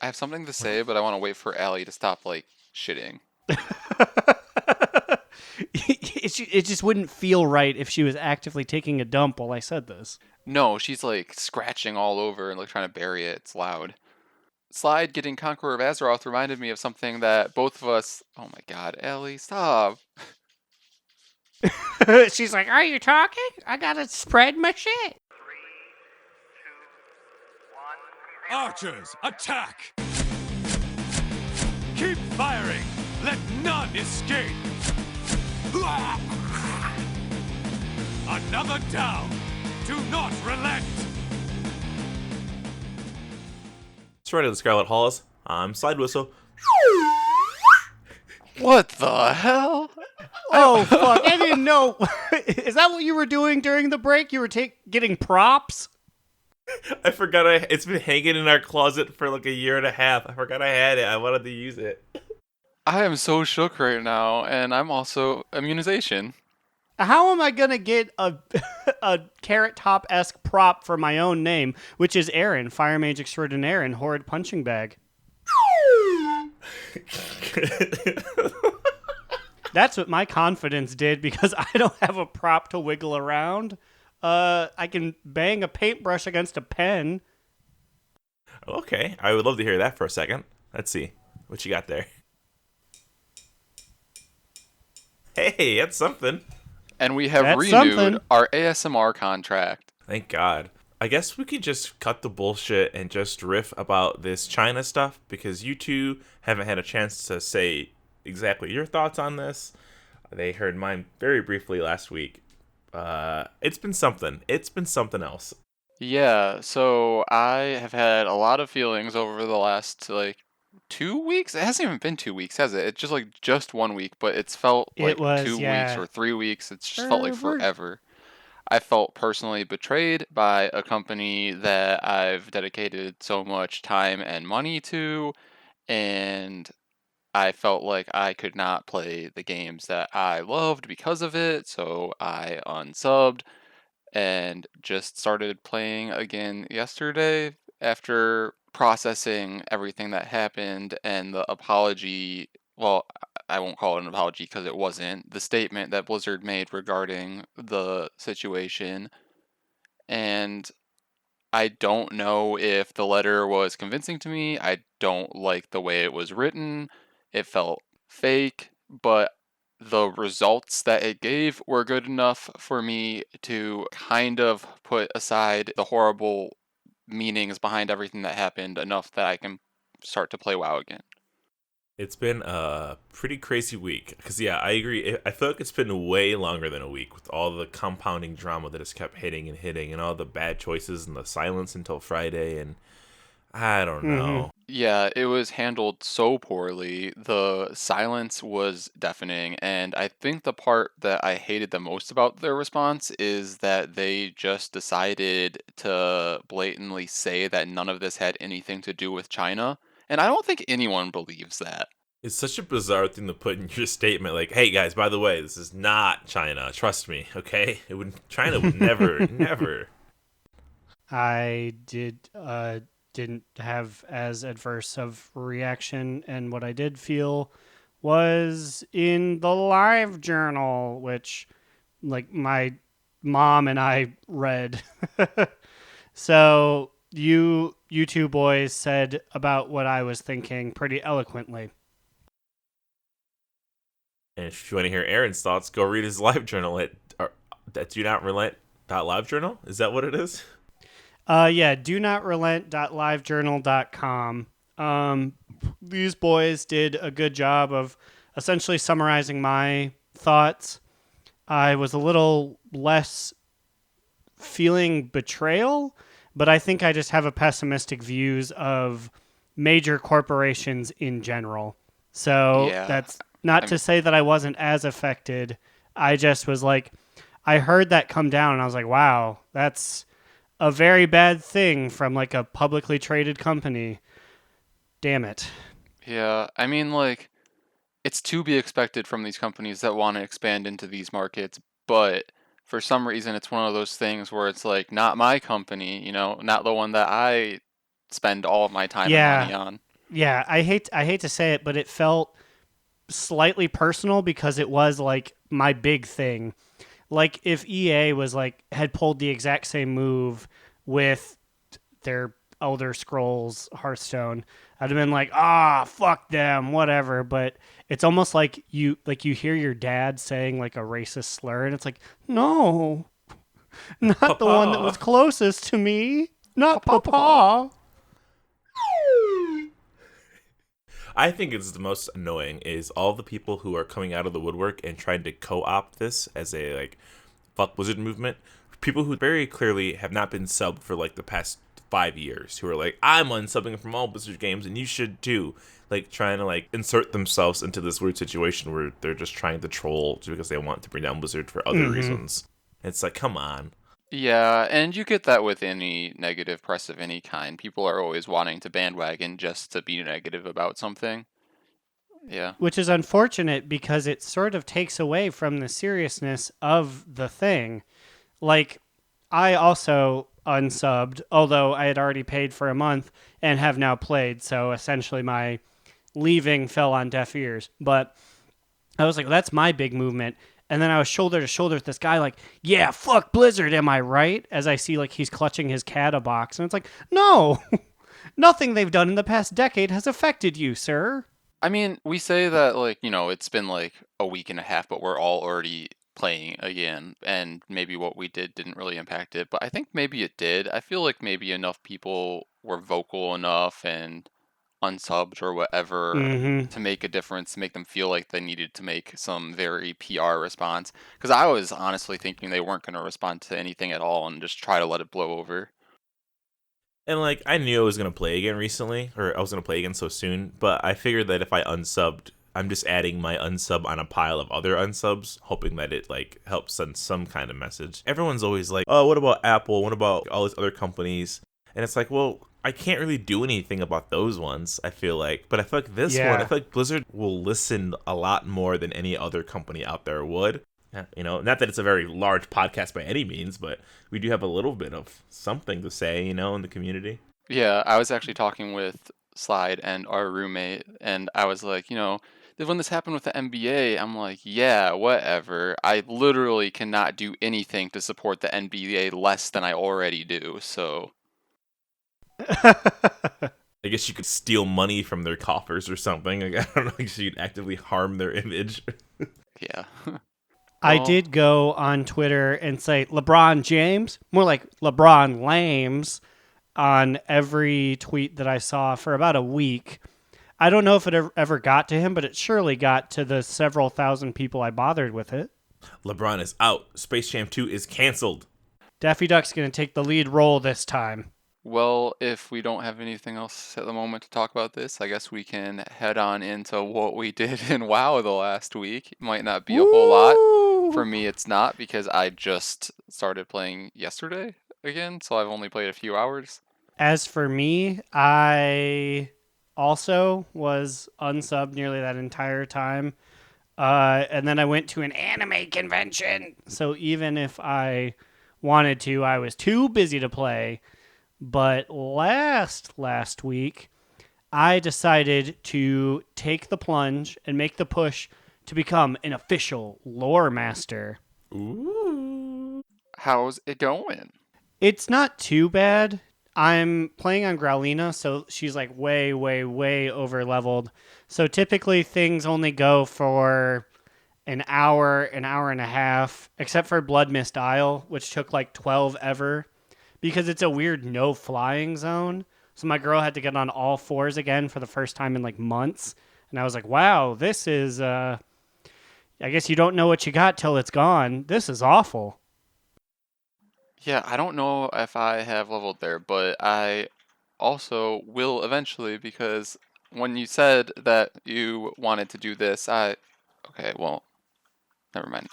I have something to say, but I want to wait for Allie to stop, like, shitting. It just wouldn't feel right if she was actively taking a dump while I said this. No, she's, like, scratching all over and, like, trying to bury it. It's loud. Slide getting Conqueror of Azeroth reminded me of something that both of us... Oh my god, Allie, stop. She's like, are you talking? I gotta spread my shit. Archers, attack! Keep firing! Let none escape! Another down! Do not relent! It's right of the Scarlet Halls. I'm Slidewhistle. What the hell? Oh, fuck. I didn't know. Is that what you were doing during the break? You were getting props? I forgot it's been hanging in our closet for like a year and a half. I forgot I had it. I wanted to use it. I am so shook right now, and I'm also Immunization. How am I going to get a Carrot Top-esque prop for my own name, which is Aaron, Fire Mage Extraordinaire and Horde Punching Bag? That's what my confidence did, because I don't have a prop to wiggle around. I can bang a paintbrush against a pen. Okay, I would love to hear that for a second. Let's see what you got there. Hey, that's something. And we have That's renewed something. our ASMR contract. Thank God. I guess we could just cut the bullshit and just riff about this China stuff, because you two haven't had a chance to say exactly your thoughts on this. They heard mine very briefly last week. It's been something. It's been something else. Yeah, so I have had a lot of feelings over the last, 2 weeks? It hasn't even been 2 weeks, has it? It's just 1 week, but it's felt like It was, 2 weeks yeah. or 3 weeks. It's just felt like We're- forever. I felt personally betrayed by a company that I've dedicated so much time and money to, and I felt like I could not play the games that I loved because of it, so I unsubbed and just started playing again yesterday after processing everything that happened and the apology. Well, I won't call it an apology because it wasn't. The statement that Blizzard made regarding the situation. And I don't know if the letter was convincing to me. I don't like the way it was written. It felt fake, but the results that it gave were good enough for me to kind of put aside the horrible meanings behind everything that happened enough that I can start to play WoW again. It's been a pretty crazy week. Because, yeah, I agree. I feel like it's been way longer than a week with all the compounding drama that has kept hitting and all the bad choices and the silence until Friday. And I don't know. Yeah, it was handled so poorly. The silence was deafening, and I think the part that I hated the most about their response is that they just decided to blatantly say that none of this had anything to do with China. And I don't think anyone believes that. It's such a bizarre thing to put in your statement. Like, hey, guys, by the way, this is not China. Trust me, okay? China would never, never. I didn't have as adverse of reaction, and what I did feel was in the live journal, which like my mom and I read. So you two boys said about what I was thinking pretty eloquently. And if you want to hear Aaron's thoughts, go read his live journal at Do Not Relent live journal. Is that what it is? Yeah, do not relent.livejournal.com. These boys did a good job of essentially summarizing my thoughts. I was a little less feeling betrayal, but I think I just have a pessimistic views of major corporations in general. So Yeah, that's not to say that I wasn't as affected. I just was like, I heard that come down and I was like, wow, that's a very bad thing from like a publicly traded company. Damn it. Yeah, I mean, it's to be expected from these companies that want to expand into these markets, but for some reason it's one of those things where it's like, not my company, not the one that I spend all of my time and money on. Yeah, I hate to say it, but it felt slightly personal because it was like my big thing. Like if EA was like had pulled the exact same move with their Elder Scrolls Hearthstone, I'd have been like, fuck them, whatever. But it's almost like you hear your dad saying like a racist slur, and it's like, no, not the one that was Papa. closest to me, not Papa. I think it's the most annoying is all the people who are coming out of the woodwork and trying to co-opt this as a like fuck Blizzard movement. People who very clearly have not been subbed for like the past 5 years, who are like, I'm unsubbing from all Blizzard games and you should too. Like trying to like insert themselves into this weird situation where they're just trying to troll just because they want to bring down Blizzard for other reasons. It's like, come on. Yeah, and you get that with any negative press of any kind. People are always wanting to bandwagon just to be negative about something. Yeah. Which is unfortunate because it sort of takes away from the seriousness of the thing. Like, I also unsubbed, although I had already paid for a month and have now played, so essentially my leaving fell on deaf ears. But I was like, well, that's my big movement. And then I was shoulder to shoulder with this guy, like, yeah, fuck Blizzard, am I right? As I see, like, he's clutching his Kata box. And it's like, no, nothing they've done in the past decade has affected you, sir. I mean, we say that, like, it's been like a week and a half, but we're all already playing again, and maybe what we did didn't really impact it, but I think maybe it did. I feel like maybe enough people were vocal enough and unsubbed or whatever to make a difference, to make them feel like they needed to make some very PR response. Because I was honestly thinking they weren't going to respond to anything at all and just try to let it blow over. And like I knew I was gonna play again recently, or I was gonna play again so soon, but I figured that if I unsubbed, I'm just adding my unsub on a pile of other unsubs, hoping that it like helps send some kind of message. Everyone's always like, "Oh, what about Apple? What about all these other companies?" And it's like, well, I can't really do anything about those ones, I feel like. But I feel like this one, I feel like Blizzard will listen a lot more than any other company out there would. Not that it's a very large podcast by any means, but we do have a little bit of something to say, in the community. Yeah, I was actually talking with Slide and our roommate, and I was like, when this happened with the NBA, I'm like, yeah, whatever. I literally cannot do anything to support the NBA less than I already do, so. I guess you could steal money from their coffers or something. Like, I don't know, you could actively harm their image. Yeah. I did go on Twitter and say LeBron James, more like LeBron Lames, on every tweet that I saw for about a week. I don't know if it ever got to him, but it surely got to the several thousand people I bothered with it. LeBron is out. Space Jam 2 is canceled. Daffy Duck's going to take the lead role this time. Well, if we don't have anything else at the moment to talk about this, I guess we can head on into what we did in WoW the last week. It might not be a whole lot. For me, it's not because I just started playing yesterday again, so I've only played a few hours. As for me, I also was unsubbed nearly that entire time. And then I went to an anime convention. So even if I wanted to, I was too busy to play. But last week, I decided to take the plunge and make the push to become an official lore master. Ooh. How's it going? It's not too bad. I'm playing on Growlina, so she's like way, way, way over leveled. So typically things only go for an hour and a half, except for Blood Mist Isle, which took like 12 ever. Because it's a weird no flying zone. So my girl had to get on all fours again for the first time in like months. And I was like, wow, this is, I guess you don't know what you got till it's gone. This is awful. Yeah, I don't know if I have leveled there, but I also will eventually because when you said that you wanted to do this, okay, well, never mind.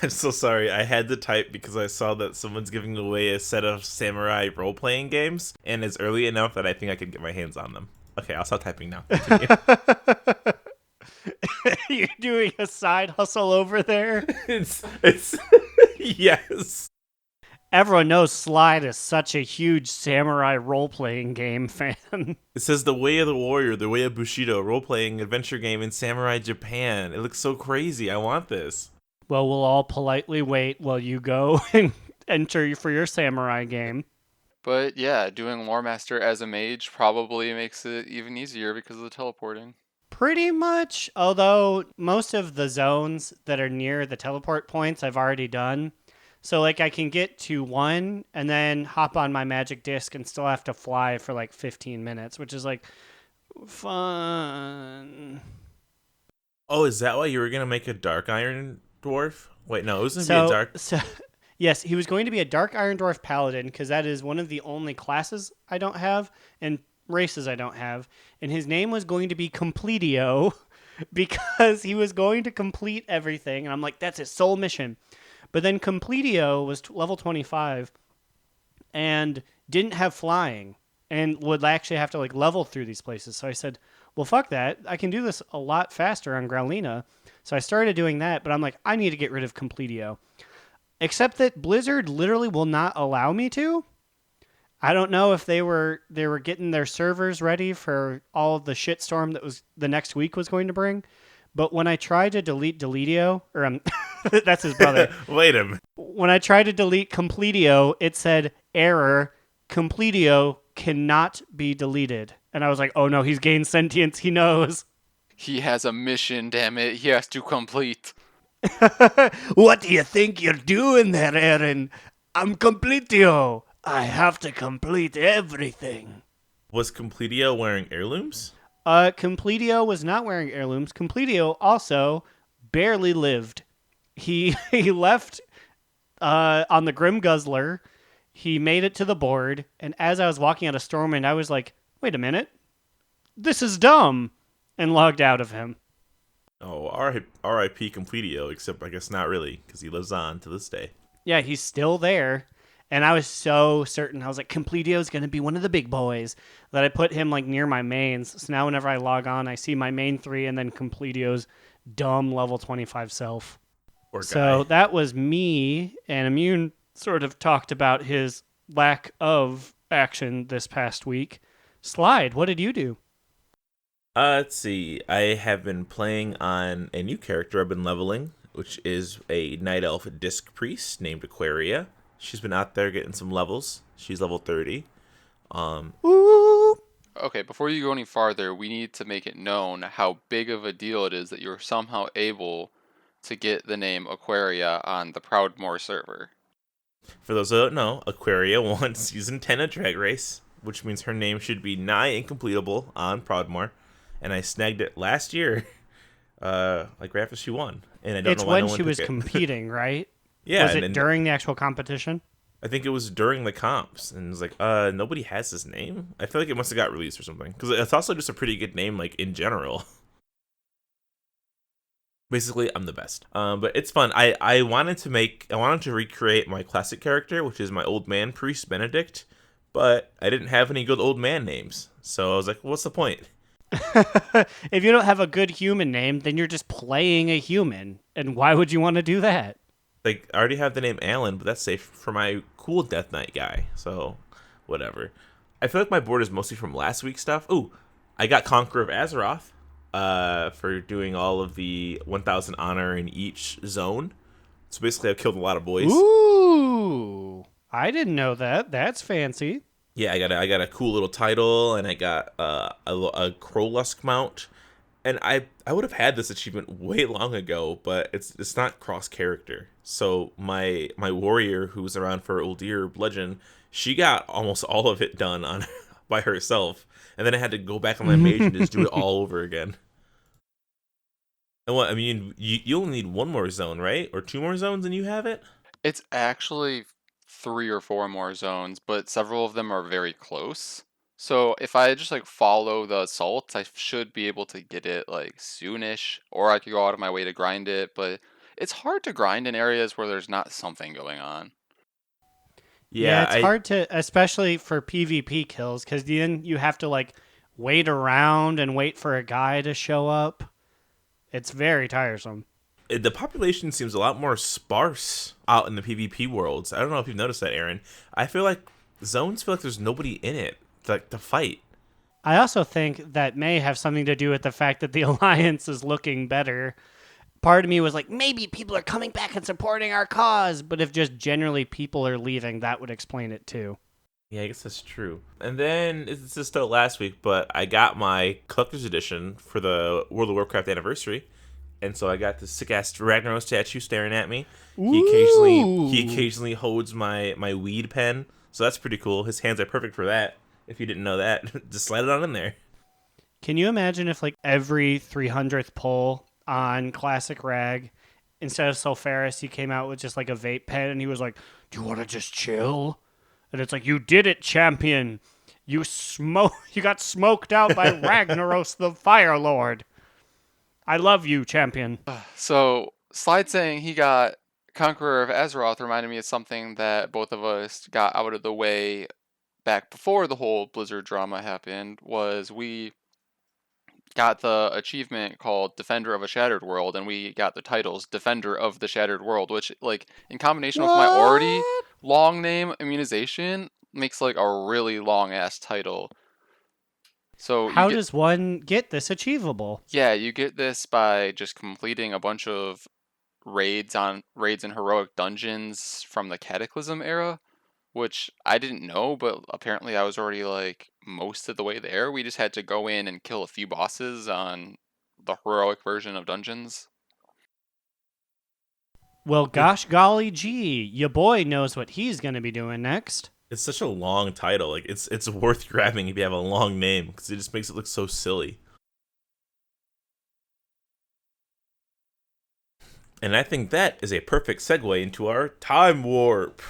I'm so sorry. I had to type because I saw that someone's giving away a set of samurai role-playing games, and it's early enough that I think I could get my hands on them. Okay, I'll stop typing now. You're doing a side hustle over there? It's yes. Everyone knows Slide is such a huge samurai role-playing game fan. It says The Way of the Warrior, The Way of Bushido, role-playing adventure game in Samurai Japan. It looks so crazy. I want this. Well, we'll all politely wait while you go and enter for your samurai game. But yeah, doing Lore Master as a mage probably makes it even easier because of the teleporting. Pretty much, although most of the zones that are near the teleport points I've already done. So, like, I can get to one and then hop on my magic disc and still have to fly for like 15 minutes, which is like fun. Oh, is that why you were going to make a Dark Iron Dwarf? Wait, no, it was going to be a Dark... Yes, he was going to be a Dark Iron Dwarf Paladin because that is one of the only classes I don't have and races I don't have. And his name was going to be Completio because he was going to complete everything. And I'm like, that's his sole mission. But then Completio was level 25 and didn't have flying and would actually have to like level through these places. So I said, well, fuck that. I can do this a lot faster on Growlina. So I started doing that, but I'm like, I need to get rid of Completio. Except that Blizzard literally will not allow me to. I don't know if they were getting their servers ready for all of the shitstorm that was the next week was going to bring. But when I tried to delete Deletio, or that's his brother. Wait a minute. When I tried to delete Completio, it said error. Completio cannot be deleted. And I was like, oh no, he's gained sentience. He knows. He has a mission, damn it. He has to complete. What do you think you're doing there, Aaron? I'm Completio. I have to complete everything. Was Completio wearing heirlooms? Completio was not wearing heirlooms. Completio also barely lived. He left on the Grim Guzzler. He made it to the board, and as I was walking out of Stormwind, I was like, wait a minute. This is dumb, and logged out of him. Oh, R.I.P. Completio, except I guess not really, because he lives on to this day. Yeah, he's still there. And I was so certain. I was like, Completio's going to be one of the big boys. That I put him like near my mains. So now whenever I log on, I see my main 3 and then Completio's dumb level 25 self. Poor guy. So that was me. And Immune sort of talked about his lack of action this past week. Slide, what did you do? Let's see. I have been playing on a new character I've been leveling, which is a Night Elf Disc Priest named Aquaria. She's been out there getting some levels. She's level 30. Okay, before you go any farther, we need to make it known how big of a deal it is that you're somehow able to get the name Aquaria on the Proudmoore server. For those who don't know, Aquaria won Season 10 of Drag Race, which means her name should be nigh incompletable on Proudmoore. And I snagged it last year, like right after she won. And I don't It's know why when no one she was took it. competing, right? Yeah. Was and it during the actual competition? I think it was during the comps, and it was like, nobody has his name. I feel like it must have got released or something, because it's also just a pretty good name, like in general. Basically, I'm the best. But it's fun. I wanted to recreate my classic character, which is my old man priest Benedict, but I didn't have any good old man names, so I was like, what's the point? If you don't have a good human name, then you're just playing a human, and why would you want to do that? Like, I already have the name Alan, but that's safe for my cool Death Knight guy, so whatever. I feel like my board is mostly from last week's stuff. Ooh, I got Conqueror of Azeroth for doing all of the 1,000 honor in each zone. So basically, I've killed a lot of boys. Ooh, I didn't know that. That's fancy. Yeah, I got a cool little title, and I got a Crowlusk mount. And I would have had this achievement way long ago, but it's not cross character. So my warrior who was around for Uldir Bludgeon, she got almost all of it done on by herself, and then I had to go back on my mage and just do it all over again. And what I mean, you only need one more zone, right? Or 2 more zones, and you have it. It's actually 3 or 4 more zones, but several of them are very close. So if I just like follow the assaults, I should be able to get it like soonish, or I could go out of my way to grind it, but it's hard to grind in areas where there's not something going on. Yeah, it's hard to, especially for PvP kills, because then you have to like wait around and wait for a guy to show up. It's very tiresome. The population seems a lot more sparse out in the PvP worlds. I don't know if you've noticed that, Aaron. I feel like zones feel like there's nobody in it to fight. I also think that may have something to do with the fact that the Alliance is looking better. Part of me was like, maybe people are coming back and supporting our cause, but if just generally people are leaving, that would explain it too. Yeah, I guess that's true. And then, this is still last week, but I got my collector's edition for the World of Warcraft anniversary. And so I got this sick-ass Ragnaros statue staring at me. He occasionally holds my weed pen, so that's pretty cool. His hands are perfect for that. If you didn't know that, just slide it on in there. Can you imagine if like every 300th pull on Classic Rag, instead of Sulfuris, he came out with just like a vape pen and he was like, do you want to just chill? And it's like, you did it, champion. You got smoked out by Ragnaros the Fire Lord. I love you, champion. So, Slide saying he got Conqueror of Azeroth reminded me of something that both of us got out of the way back before the whole Blizzard drama happened, was we got the achievement called Defender of a Shattered World, and we got the titles Defender of the Shattered World, which, like, in combination with my already long name, Immunization, makes, like, a really long-ass title. So how does one get this achievable? Yeah, you get this by just completing a bunch of raids and heroic dungeons from the Cataclysm era, which I didn't know, but apparently I was already like most of the way there. We just had to go in and kill a few bosses on the heroic version of dungeons. Well, gosh golly gee, your boy knows what he's going to be doing next. It's such a long title. Like it's worth grabbing if you have a long name, because it just makes it look so silly. And I think that is a perfect segue into our time warp.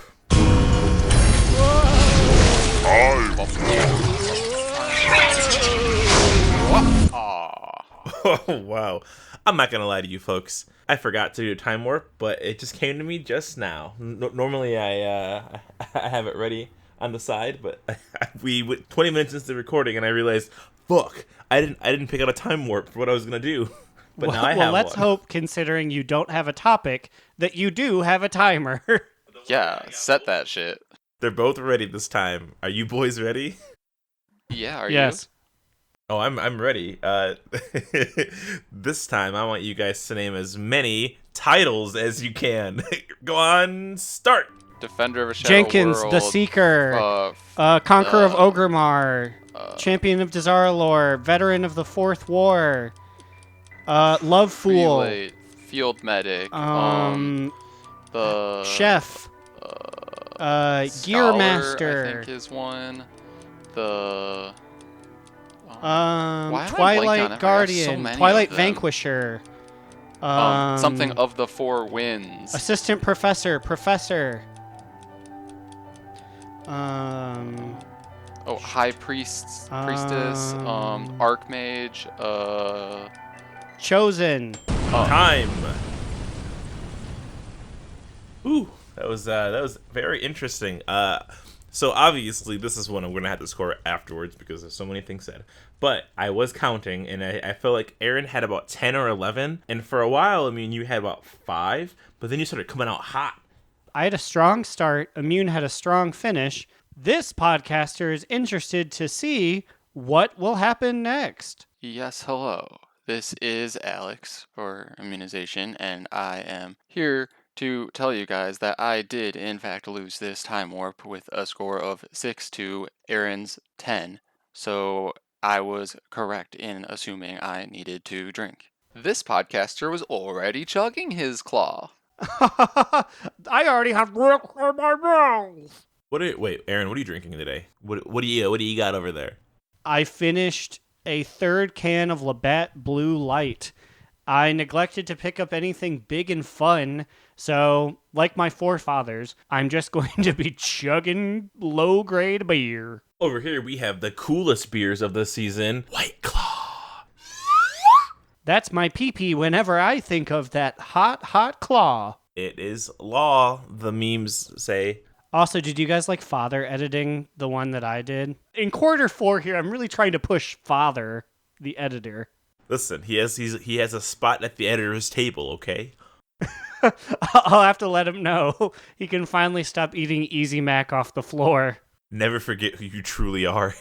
Oh, wow. I'm not going to lie to you folks. I forgot to do time warp, but it just came to me just now. Normally I have it ready on the side, but we went 20 minutes into the recording and I realized, fuck, I didn't pick out a time warp for what I was going to do. But now I have let's one. hope, considering you don't have a topic, that you do have a timer. Yeah, set that shit. They're both ready this time. Are you boys ready? Yeah, are yes. you? Oh, I'm ready. This time I want you guys to name as many titles as you can. Go on, start. Defender of a Shadow Jenkins, World, the Seeker, Conqueror of Ogremar, Champion of Dazar'alor, Veteran of the Fourth War, Love Fool, Relay, Field Medic, the Chef, Gear Scholar, Master, I think is one. The why am I blanking on Twilight it? I got so Guardian, many Twilight of them. Vanquisher, Something of the Four Winds. Assistant Professor, High Priestess, Archmage, Chosen. Time. Ooh, that was very interesting. So obviously this is one I'm gonna have to score afterwards because there's so many things said. But I was counting and I felt like Aaron had about 10 or 11, and for a while, I mean, you had about 5, but then you started coming out hot. I had a strong start. Immune had a strong finish. This podcaster is interested to see what will happen next. Yes, hello. This is Alex, or Immunization, and I am here to tell you guys that I did, in fact, lose this time warp with a score of 6 to Aaron's 10. So I was correct in assuming I needed to drink. This podcaster was already chugging his claw. I already have milk in my mouth. Wait, Aaron, what are you drinking today? What do you got over there? I finished a third can of Labatt Blue Light. I neglected to pick up anything big and fun, so, like my forefathers, I'm just going to be chugging low-grade beer. Over here we have the coolest beers of the season, White Claw. That's my pee-pee whenever I think of that hot claw. It is law, the memes say. Also, did you guys like Father editing the one that I did? In quarter 4 here, I'm really trying to push Father, the editor. Listen, he has a spot at the editor's table, okay? I'll have to let him know. He can finally stop eating Easy Mac off the floor. Never forget who you truly are.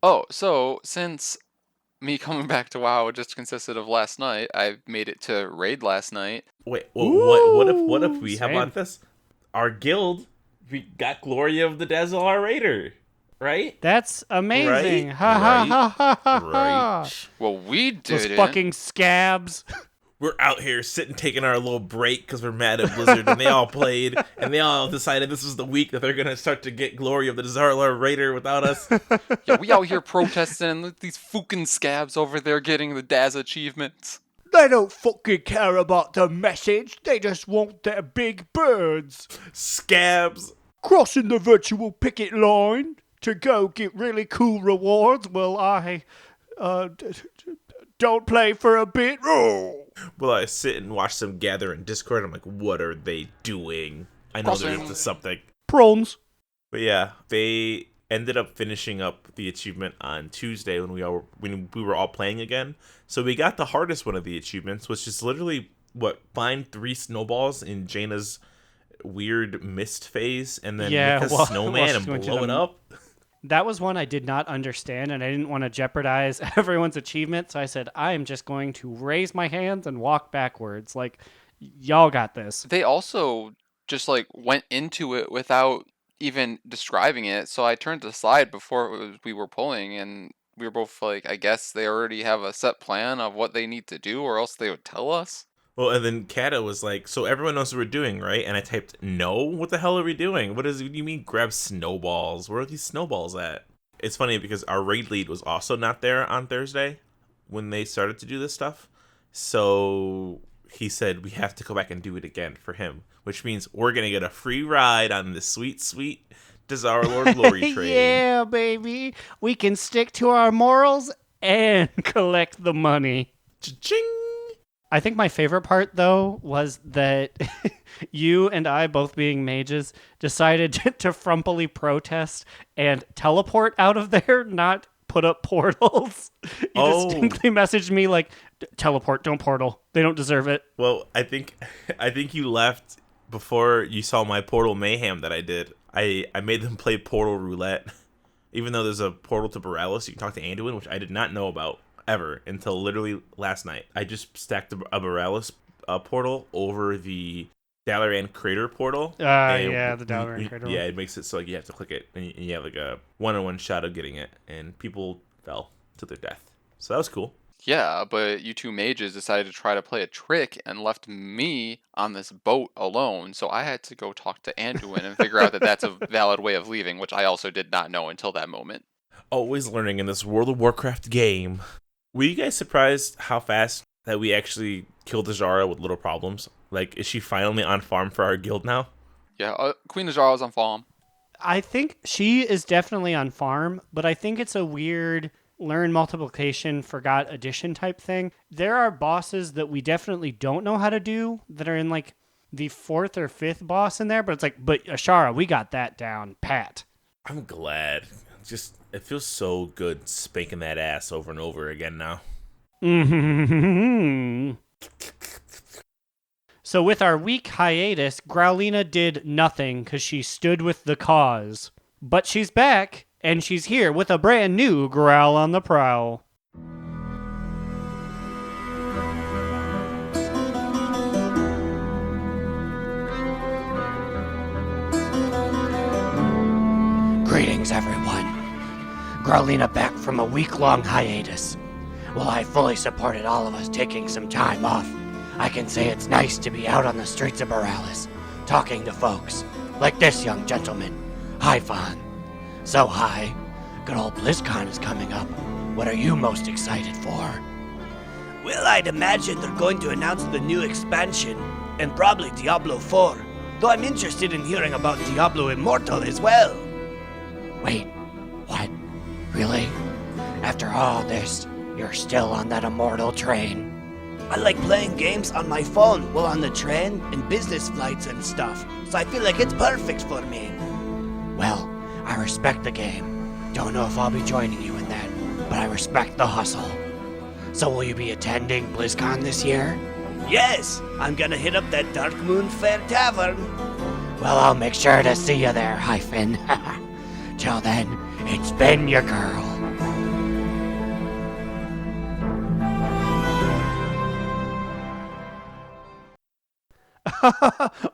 Oh, so since me coming back to WoW just consisted of last night, I made it to raid last night. Wait, what if we, how Same. about this? Our guild, we got Glory of the Dazzler Raider, right? That's amazing. Right? Ha ha ha ha ha ha. Right. Well, we Those did it. fucking scabs. We're out here sitting, taking our little break because we're mad at Blizzard, and they all played, and they all decided this was the week that they're gonna start to get Glory of the Dazzler Raider without us. Yeah, we out here protesting, and look, these fucking scabs over there getting the Daz achievements. They don't fucking care about the message. They just want their big birds. Scabs. Crossing the virtual picket line to go get really cool rewards. Well, I don't play for a bit. Oh. Well, I sit and watch them gather in Discord. I'm like, what are they doing? I know they're up to something. Prawns. But yeah, they ended up finishing up the achievement on Tuesday when we were all playing again. So we got the hardest one of the achievements, which is literally find 3 snowballs in Jaina's weird mist phase, and then make a snowman and blow it up. That was one I did not understand, and I didn't want to jeopardize everyone's achievement, so I said, I am just going to raise my hands and walk backwards. Like, y'all got this. They also just like went into it without even describing it. So I turned to Slide before we were pulling, and we were both like, I guess they already have a set plan of what they need to do, or else they would tell us. Well, and then Kata was like, so everyone knows what we're doing, right? And I typed, no, what the hell are we doing? What do you mean grab snowballs? Where are these snowballs at? It's funny because our raid lead was also not there on Thursday when they started to do this stuff. So he said we have to go back and do it again for him, which means we're going to get a free ride on this sweet, sweet Desire Lord Glory train. Yeah, baby. We can stick to our morals and collect the money. Cha-ching! I think my favorite part, though, was that you and I, both being mages, decided to frumpily protest and teleport out of there, not put up portals. You distinctly messaged me like, teleport, don't portal. They don't deserve it. Well, I think you left before you saw my portal mayhem that I did. I made them play Portal Roulette. Even though there's a portal to Borealis, you can talk to Anduin, which I did not know about ever until literally last night. I just stacked a Borealis portal over the Dalaran Crater portal. The Dalaran Crater. Yeah, it makes it so like you have to click it, and you have like a one-on-one shot of getting it, and people fell to their death. So that was cool. Yeah, but you two mages decided to try to play a trick and left me on this boat alone. So I had to go talk to Anduin and figure out that that's a valid way of leaving, which I also did not know until that moment. Always learning in this World of Warcraft game. Were you guys surprised how fast that we actually killed Azara with little problems? Like, is she finally on farm for our guild now? Yeah, Queen Azara's on farm. I think she is definitely on farm, but I think it's a weird learn multiplication, forgot addition type thing. There are bosses that we definitely don't know how to do that are in like the 4th or 5th boss in there, but it's like, but Ashara, we got that down pat. I'm glad. Just, it feels so good spanking that ass over and over again now. Mm-hmm. So with our week hiatus, Growlina did nothing because she stood with the cause. But she's back, and she's here with a brand new Growl on the Prowl. Greetings, everyone. Growlina back from a week-long hiatus. While I fully supported all of us taking some time off, I can say it's nice to be out on the streets of Borealis, talking to folks, like this young gentleman. Hi, Fawn. So, hi. Good old BlizzCon is coming up. What are you most excited for? Well, I'd imagine they're going to announce the new expansion, and probably Diablo 4, though I'm interested in hearing about Diablo Immortal as well. Wait, what? Really? After all this, you're still on that immortal train? I like playing games on my phone while on the train and business flights and stuff, so I feel like it's perfect for me. Well, I respect the game. Don't know if I'll be joining you in that, but I respect the hustle. So will you be attending BlizzCon this year? Yes, I'm gonna hit up that Dark Moon Fair Tavern. Well, I'll make sure to see you there, Hyphen. Till then, it's been your girl.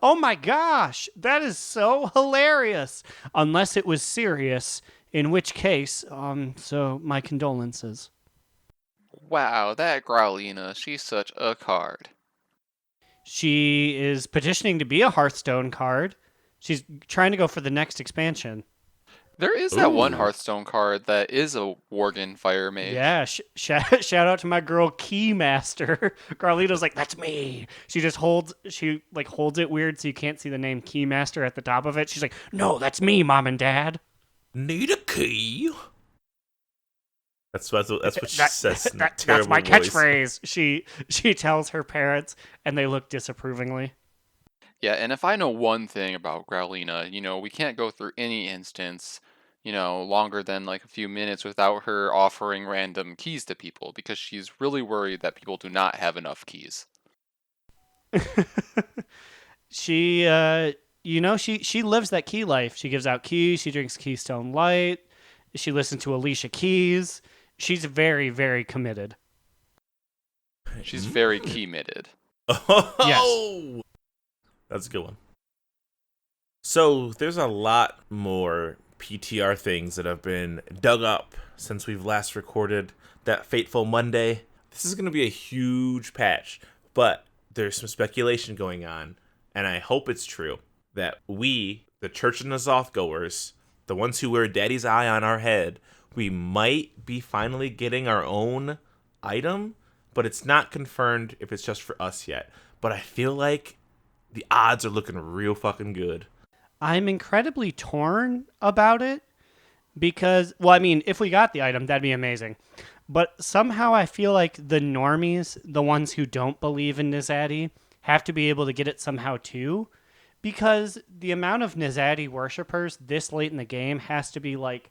Oh my gosh, that is so hilarious. Unless it was serious, in which case, so my condolences. Wow, that Growlina, she's such a card. She is petitioning to be a Hearthstone card. She's trying to go for the next expansion. There is that one Ooh. Hearthstone card that is a Worgen Fire Mage. Yeah, shout out to my girl Keymaster. Carlito's like, that's me. She holds it weird so you can't see the name Keymaster at the top of it. She's like, no, that's me, Mom and Dad. Need a key? That's what she says. In a That's terrible my voice. catchphrase. She tells her parents, and they look disapprovingly. Yeah, and if I know one thing about Growlina, we can't go through any instance, longer than like a few minutes without her offering random keys to people because she's really worried that people do not have enough keys. She she lives that key life. She gives out keys. She drinks Keystone Light. She listens to Alicia Keys. She's very, very committed. She's very key-mitted. Oh, that's a good one. So there's a lot more PTR things that have been dug up since we've last recorded that fateful Monday. This is going to be a huge patch, but there's some speculation going on, and I hope it's true, that we, the Church of N'Zoth goers, the ones who wear Daddy's eye on our head, we might be finally getting our own item, but it's not confirmed if it's just for us yet. But I feel like the odds are looking real fucking good. I'm incredibly torn about it because, well, I mean, if we got the item, that'd be amazing. But somehow I feel like the normies, the ones who don't believe in Nizadi, have to be able to get it somehow too. Because the amount of Nizadi worshippers this late in the game has to be like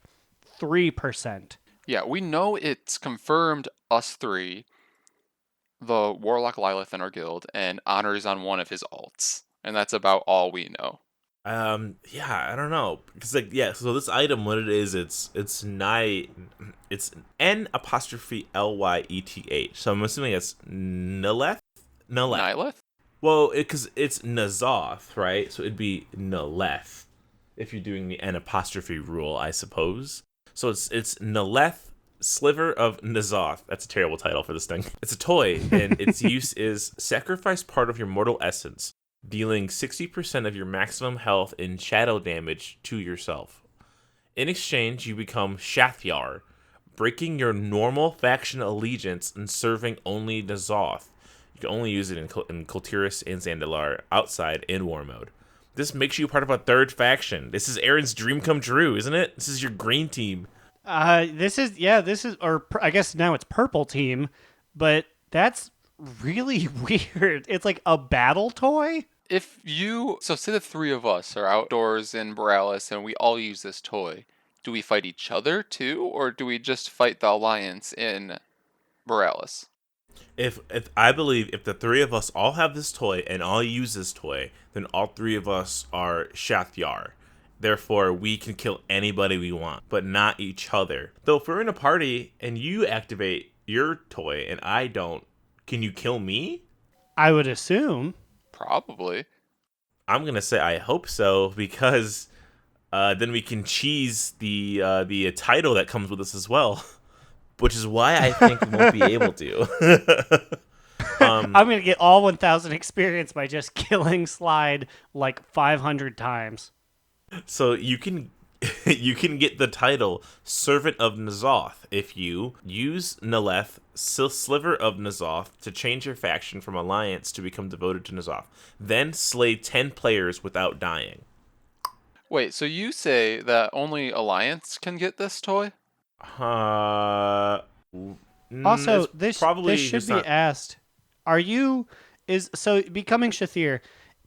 3%. Yeah, we know it's confirmed us three, the Warlock Lilith in our guild, and Honor is on one of his alts. And that's about all we know. Yeah, I don't know. Because, so this item, what it is, it's N apostrophe Lyeth. So I'm assuming it's Nileth? Nihilith? Well, because it's N'Zoth, right? So it'd be Nileth if you're doing the N apostrophe rule, I suppose. So it's Nileth, Sliver of N'Zoth. That's a terrible title for this thing. It's a toy, and its use is sacrifice part of your mortal essence, dealing 60% of your maximum health in shadow damage to yourself. In exchange, you become Shathyar, breaking your normal faction allegiance and serving only N'Zoth. You can only use it in Kultiris and Zandalar, outside in war mode. This makes you part of a third faction. This is Aaron's dream come true, isn't it? This is your green team. Or I guess now it's purple team, but that's really weird. It's like a battle toy? So say the three of us are outdoors in Borealis and we all use this toy. Do we fight each other too, or do we just fight the Alliance in Borealis? If I believe if the three of us all have this toy and all use this toy, then all three of us are Shathyar. Therefore, we can kill anybody we want, but not each other. Though if we're in a party and you activate your toy and I don't, can you kill me? I would assume. Probably. I'm gonna say I hope so, because then we can cheese the title that comes with us as well, which is why I think we won't be able to. I'm gonna get all 1,000 experience by just killing Slide like 500 times. So you can get the title Servant of N'Zoth if you use Nileth, Sliver of N'Zoth, to change your faction from Alliance to become devoted to N'Zoth. Then slay 10 players without dying. Wait, so you say that only Alliance can get this toy? Also, it's this probably should just be not- asked. Becoming Shathir,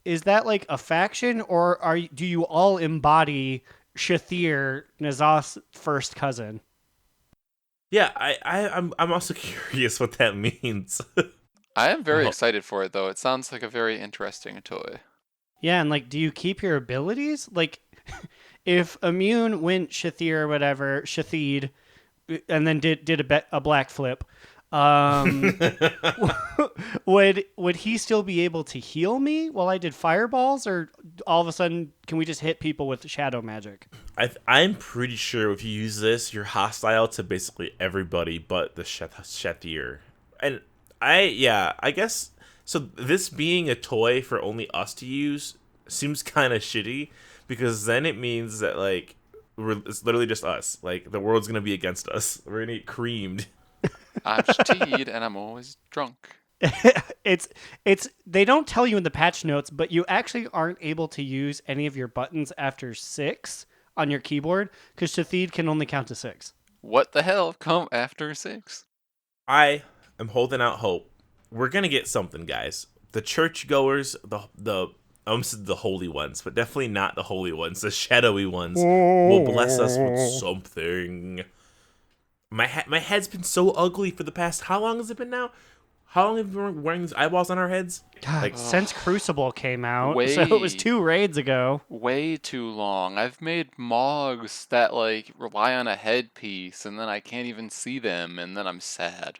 is that like a faction, or do you all embody Shathir, N'Zoth's first cousin? Yeah, I'm also curious what that means. I am very Oh, excited for it, though. It sounds like a very interesting toy. Yeah, and like, do you keep your abilities? Like, if Immune went Shathir or whatever, Shathid, and then did a black flip, um, would he still be able to heal me while I did fireballs, or all of a sudden can we just hit people with shadow magic? I'm pretty sure if you use this, you're hostile to basically everybody but the Shathir. And I guess so. This being a toy for only us to use seems kind of shitty because then it means that like it's literally just us. Like the world's gonna be against us. We're gonna get creamed. I'm Shteed, and I'm always drunk. it's they don't tell you in the patch notes, but you actually aren't able to use any of your buttons after 6 on your keyboard because Shathid can only count to 6. What the hell come after 6? I am holding out hope. We're gonna get something, guys. The churchgoers, the I almost said the holy ones, but definitely not the holy ones. The shadowy ones will bless us with something. My head's been so ugly for the past. How long has it been now? How long have we been wearing these eyeballs on our heads? God, Like, since Crucible came out, Way- so it was 2 raids ago. Way too long. I've made Mogs that, like, rely on a headpiece, and then I can't even see them, and then I'm sad.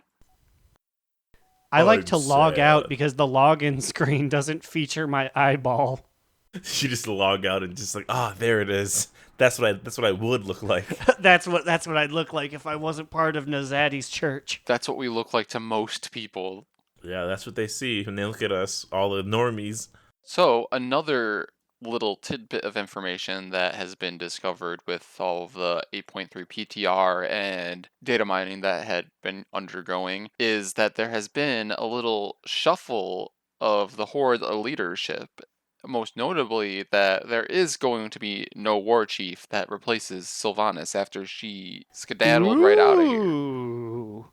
I like I'm to log out sad. because the login screen doesn't feature my eyeball. you just log out and just like, there it is. That's what I would look like. That's what I'd look like if I wasn't part of Nazadi's church. That's what we look like to most people. Yeah, that's what they see when they look at us, all the normies. So, another little tidbit of information that has been discovered with all of the 8.3 PTR and data mining that had been undergoing is that there has been a little shuffle of the Horde leadership. Most notably, that there is going to be no war chief that replaces Sylvanas after she skedaddled right out of here. Ooh.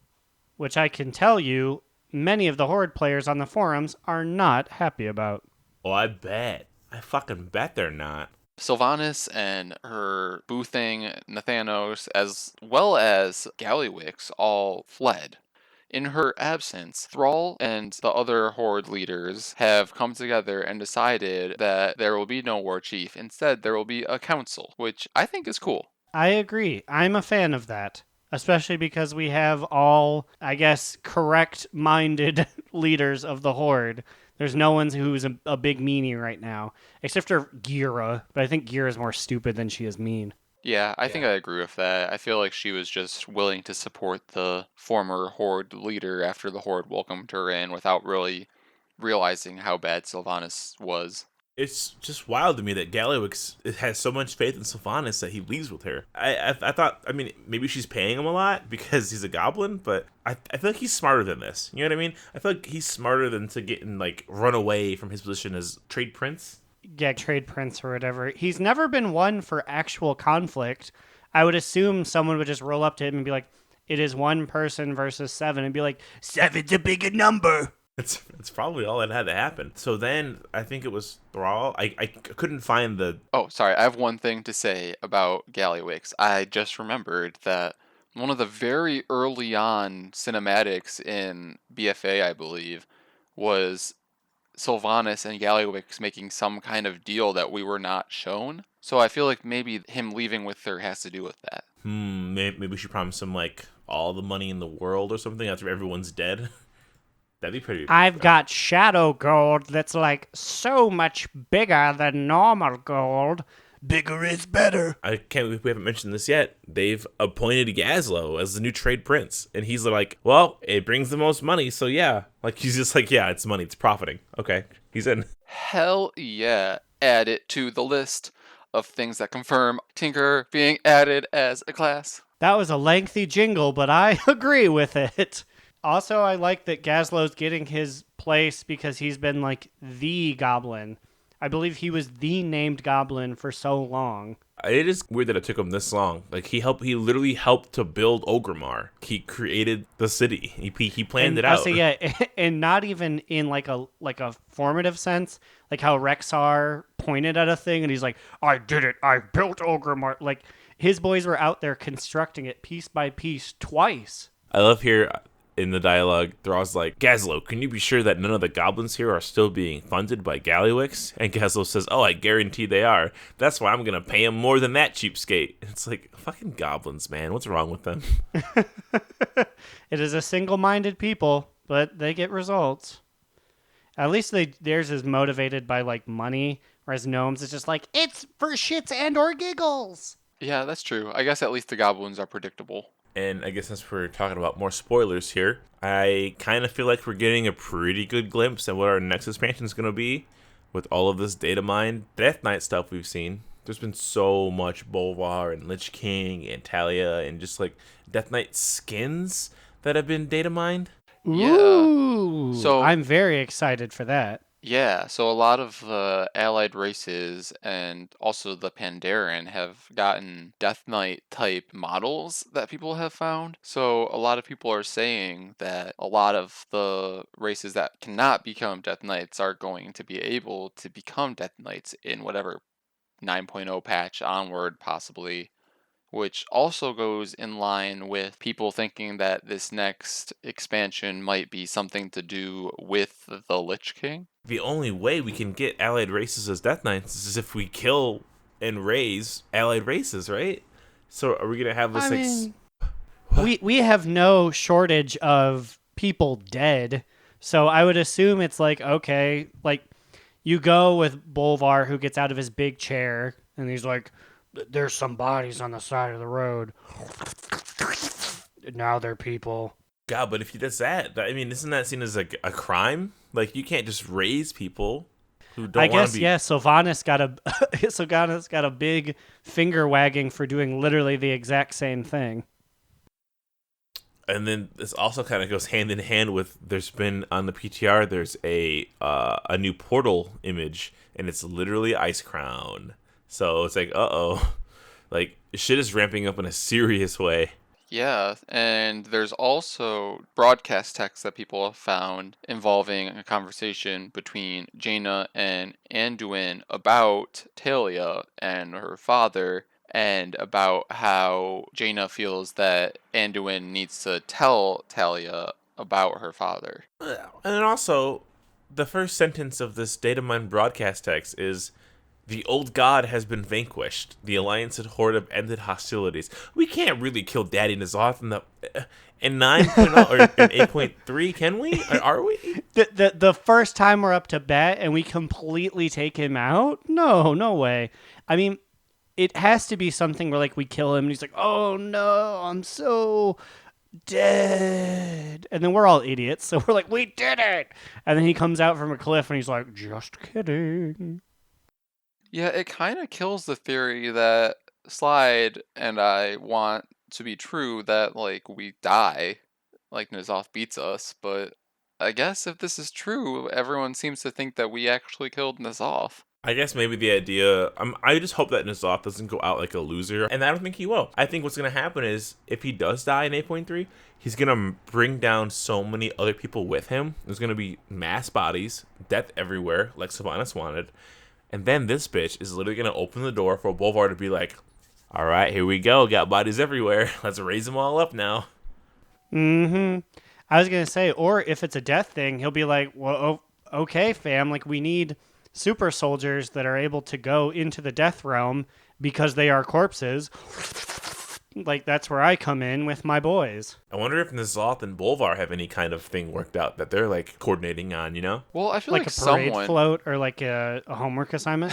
Which I can tell you, many of the Horde players on the forums are not happy about. Oh, I bet. I fucking bet they're not. Sylvanas and her Boothing, Nathanos, as well as Gallywix all fled. In her absence, Thrall and the other Horde leaders have come together and decided that there will be no war chief. Instead, there will be a council, which I think is cool. I agree. I'm a fan of that. Especially because we have all, I guess, correct-minded leaders of the Horde. There's no one who's a big meanie right now, except for Gira. But I think Gira's more stupid than she is mean. Yeah, I think I agree with that. I feel like she was just willing to support the former Horde leader after the Horde welcomed her in without really realizing how bad Sylvanas was. It's just wild to me that Gallywix has so much faith in Sylvanas that he leaves with her. I thought, I mean, maybe she's paying him a lot because he's a goblin, but I feel like he's smarter than this. You know what I mean? I feel like he's smarter than to get and like run away from his position as trade prince. Yeah, trade prince or whatever. He's never been one for actual conflict. I would assume someone would just roll up to him and be like, it is 1 person versus 7, and be like, 7's a bigger number. It's probably all that had to happen. So then I think it was Prowl. I couldn't find the. Oh, sorry, I have one thing to say about Gallywix. I just remembered that one of the very early on cinematics in BFA, I believe, was Sylvanas and Gallywix making some kind of deal that we were not shown. So I feel like maybe him leaving with her has to do with that. Maybe she promised him like all the money in the world or something after everyone's dead. That'd be pretty. I've got shadow gold that's like so much bigger than normal gold. Bigger is better. We haven't mentioned this yet. They've appointed Gazlo as the new trade prince, and he's like, well, it brings the most money, so yeah. Like he's just like, yeah, it's money, it's profiting. Okay, he's in. Hell yeah. Add it to the list of things that confirm Tinker being added as a class. That was a lengthy jingle, but I agree with it. Also, I like that Gazlo's getting his place because he's been like the goblin. I believe he was the named goblin for so long. It is weird that it took him this long. Like he literally helped to build Ogremar. He created the city. He planned it out. So yeah, and not even in like a formative sense, like how Rexar pointed at a thing and he's like, "I did it. I built Ogremar." Like his boys were out there constructing it piece by piece twice. I love here in the dialogue, Thrall's like, Gazlo, can you be sure that none of the goblins here are still being funded by Gallywix? And Gazlo says, oh, I guarantee they are. That's why I'm going to pay him more than that, cheapskate. It's like, fucking goblins, man. What's wrong with them? It is a single-minded people, but they get results. At least theirs is motivated by, like, money, whereas Gnomes is just like, it's for shits and or giggles. Yeah, that's true. I guess at least the goblins are predictable. And I guess since we're talking about more spoilers here, I kind of feel like we're getting a pretty good glimpse at what our next expansion is going to be with all of this data mine Death Knight stuff we've seen. There's been so much Bolvar and Lich King and Taelia and just like Death Knight skins that have been data mined. Yeah. Ooh, So- I'm very excited for that. Yeah, so a lot of the allied races and also the Pandaren have gotten Death Knight type models that people have found. So a lot of people are saying that a lot of the races that cannot become Death Knights are going to be able to become Death Knights in whatever 9.0 patch onward, possibly. Which also goes in line with people thinking that this next expansion might be something to do with the Lich King. The only way we can get allied races as Death Knights is if we kill and raise allied races, right? So are we going to have this... I mean, we have no shortage of people dead, so I would assume it's like, okay, like, you go with Bolvar, who gets out of his big chair, and he's like, there's some bodies on the side of the road. Now they're people. God, but if he does that, I mean, isn't that seen as like a crime? Like, you can't just raise people who don't I want guess, to be... yeah, Sylvanas got a big finger wagging for doing literally the exact same thing. And then this also kind of goes hand in hand with, there's been on the PTR, there's a new portal image, and it's literally Ice Crown. So it's like, uh-oh. Like, shit is ramping up in a serious way. Yeah, and there's also broadcast text that people have found involving a conversation between Jaina and Anduin about Taelia and her father, and about how Jaina feels that Anduin needs to tell Taelia about her father. And also, the first sentence of this Datamine broadcast text is, the old god has been vanquished. The Alliance and Horde have ended hostilities. We can't really kill Daddy N'Zoth in 9.0 or in 8.3, can we? Or are we? The first time we're up to bat and we completely take him out? No way. I mean, it has to be something where, like, we kill him and he's like, oh no, I'm so dead. And then we're all idiots, so we're like, we did it! And then he comes out from a cliff and he's like, just kidding. Yeah, it kind of kills the theory that Slide and I want to be true, that, like, we die, like N'Zoth beats us, but I guess if this is true, everyone seems to think that we actually killed N'Zoth. I guess maybe the idea... I just hope that N'Zoth doesn't go out like a loser, and I don't think he will. I think what's going to happen is, if he does die in 8.3, he's going to bring down so many other people with him. There's going to be mass bodies, death everywhere, like Sylvanas wanted. And then this bitch is literally going to open the door for Bolvar to be like, all right, here we go. Got bodies everywhere. Let's raise them all up now. Mm-hmm. I was going to say, or if it's a death thing, he'll be like, well, okay, fam, like, we need super soldiers that are able to go into the death realm because they are corpses. Like, that's where I come in with my boys. I wonder if N'Zoth and Bolvar have any kind of thing worked out that they're, like, coordinating on, you know? Well, I feel Like like a parade someone... float or like a homework assignment.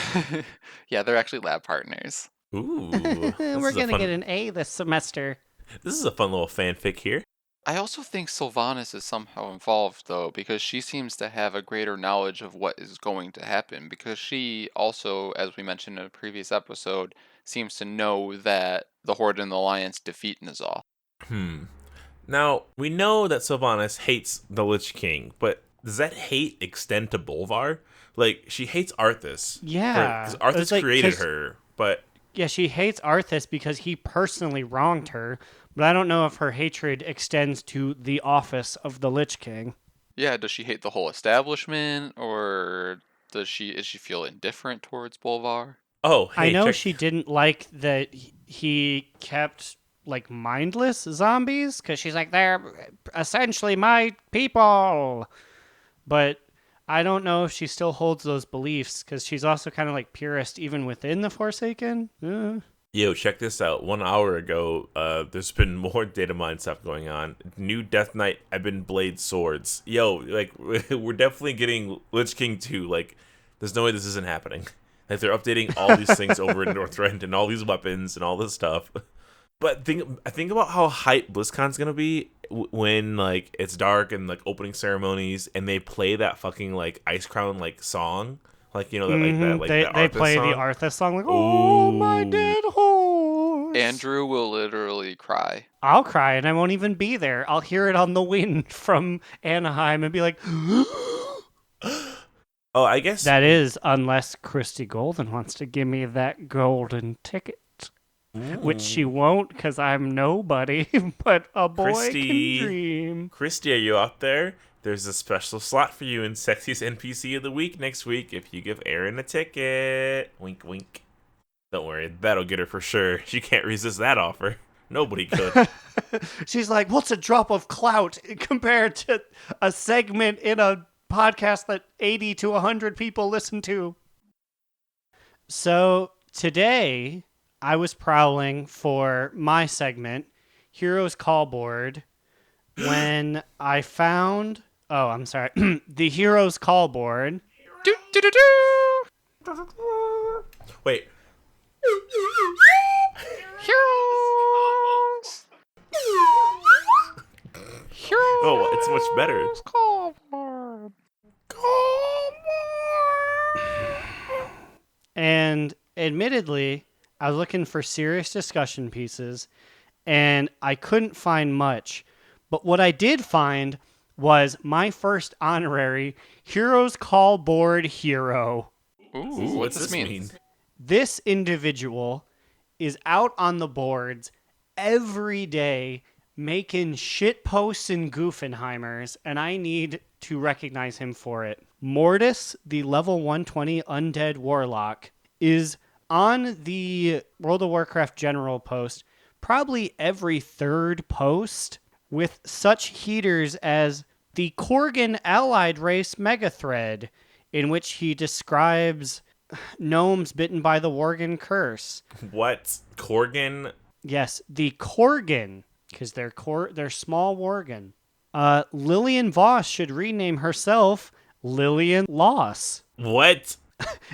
Yeah, they're actually lab partners. Ooh. We're going to get an A this semester. This is a fun little fanfic here. I also think Sylvanas is somehow involved, though, because she seems to have a greater knowledge of what is going to happen, because she also, as we mentioned in a previous episode, seems to know that the Horde and the Alliance defeat N'Zoth. Now, we know that Sylvanas hates the Lich King, but does that hate extend to Bolvar? Like, she hates Arthas. Yeah. Because Arthas It's like, created 'cause- her, but... Yeah, she hates Arthas because he personally wronged her, but I don't know if her hatred extends to the office of the Lich King. Yeah, does she hate the whole establishment, or is she feel indifferent towards Bolvar? Oh, hey, I know check. she didn't like that he kept like mindless zombies because she's like, they're essentially my people. But I don't know if she still holds those beliefs because she's also kind of like purist even within the Forsaken. Yo, check this out. 1 hour ago, there's been more data mine stuff going on. New Death Knight, I've been Blade Swords. Yo, like, we're definitely getting Lich King 2. Like, there's no way this isn't happening. Like, they're updating all these things over in Northrend and all these weapons and all this stuff. But think about how hyped BlizzCon's gonna be when, like, it's dark and, like, opening ceremonies and they play that fucking, like, Ice Crown, like, song. Like, you know, that, like, that, like, they the play song. the Arthas song like, oh, my dead horse. Andrew will literally cry. I'll cry and I won't even be there. I'll hear it on the wind from Anaheim and be like, Oh, I guess that is, unless Christy Golden wants to give me that golden ticket. Which she won't because I'm nobody, but a boy Christy. can dream. Christy, are you out there? There's a special slot for you in Sexiest NPC of the Week next week if you give Erin a ticket. Wink, wink. Don't worry, that'll get her for sure. She can't resist that offer. Nobody could. She's like, what's a drop of clout compared to a segment in a podcast that 80 to 100 people listen to? So today, I was prowling for my segment, Heroes Call Board, when I found... Oh, I'm sorry. The Heroes Call Board. Do, do, do, do. Wait. Heroes! Heroes! Oh, it's much better. Call board. And admittedly, I was looking for serious discussion pieces, and I couldn't find much. But what I did find was my first honorary Heroes Call Board hero. Ooh, what's this mean? This individual is out on the boards every day making shit posts and Goofenheimers, and I need to recognize him for it. Mortis, the level 120 Undead Warlock, is on the World of Warcraft general post probably every third post with such heaters as the Korgan allied race Megathread, in which he describes gnomes bitten by the Worgen curse. What? Korgan? Yes, the Korgan, because they're small Worgen. Lillian Voss should rename herself Lillian Loss. What?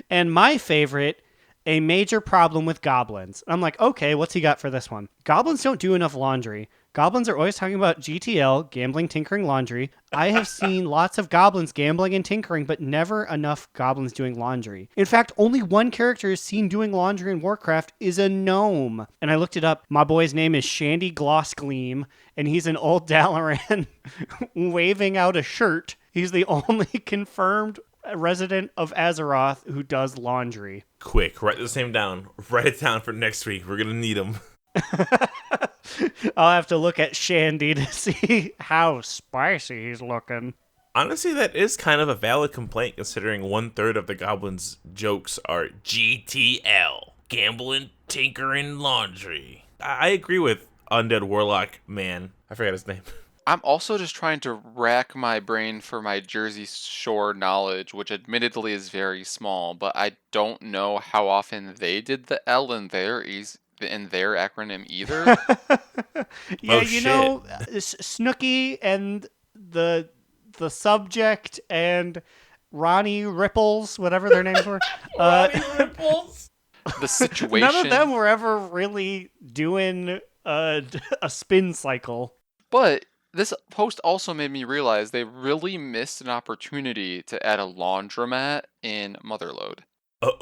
And my favorite, a major problem with goblins. I'm like, okay, what's he got for this one? Goblins don't do enough laundry. Goblins are always talking about GTL, gambling, tinkering, laundry. I have seen lots of goblins gambling and tinkering, but never enough goblins doing laundry. In fact, only one character is seen doing laundry in Warcraft is a gnome. And I looked it up. My boy's name is Shandy Glossgleam, and he's an old Dalaran waving out a shirt. He's the only confirmed resident of Azeroth who does laundry. Quick, write this name down. Write it down for next week. We're gonna need him. I'll have to look at Shandy to see how spicy he's looking. Honestly, that is kind of a valid complaint considering 1/3 of the goblins' jokes are GTL. Gambling, tinkering, laundry. I agree with Undead Warlock man. I forgot his name. I'm also just trying to rack my brain for my Jersey Shore knowledge, which admittedly is very small, but I don't know how often they did the L in their acronym either. Yeah, Oh, you shit. know, Snooky and the subject and Ronnie Ripples, whatever their names were. The situation. None of them were ever really doing a spin cycle. But this post also made me realize they really missed an opportunity to add a laundromat in Motherlode.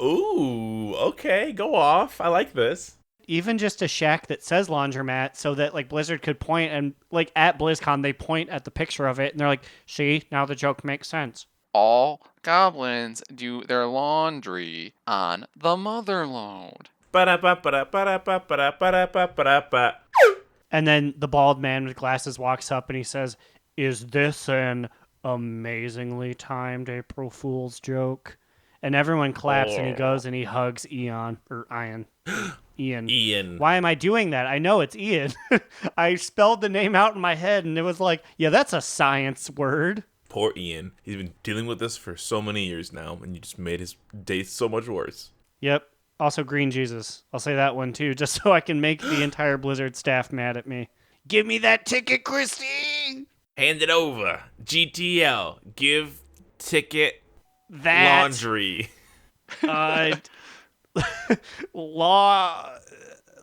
Ooh, okay, go off. I like this. Even just a shack that says laundromat so that like Blizzard could point and like at BlizzCon they point at the picture of it and they're like, see, now the joke makes sense. All goblins do their laundry on the Motherlode. Ba-da-ba-ba-da-ba-da-ba-da-ba-da-ba-da-ba. And then the bald man with glasses walks up and he says, is this an amazingly timed April Fool's joke? And everyone claps, and he Oh. goes and he hugs Ian. Ian. Ian. Why am I doing that? I know it's Ian. I spelled the name out in my head, and it was like, yeah, that's a science word. Poor Ian. He's been dealing with this for so many years now, and you just made his day so much worse. Yep. Also, Green Jesus. I'll say that one, too, just so I can make the entire Blizzard staff mad at me. Give me that ticket, Christy! Hand it over. GTL. Give ticket That laundry.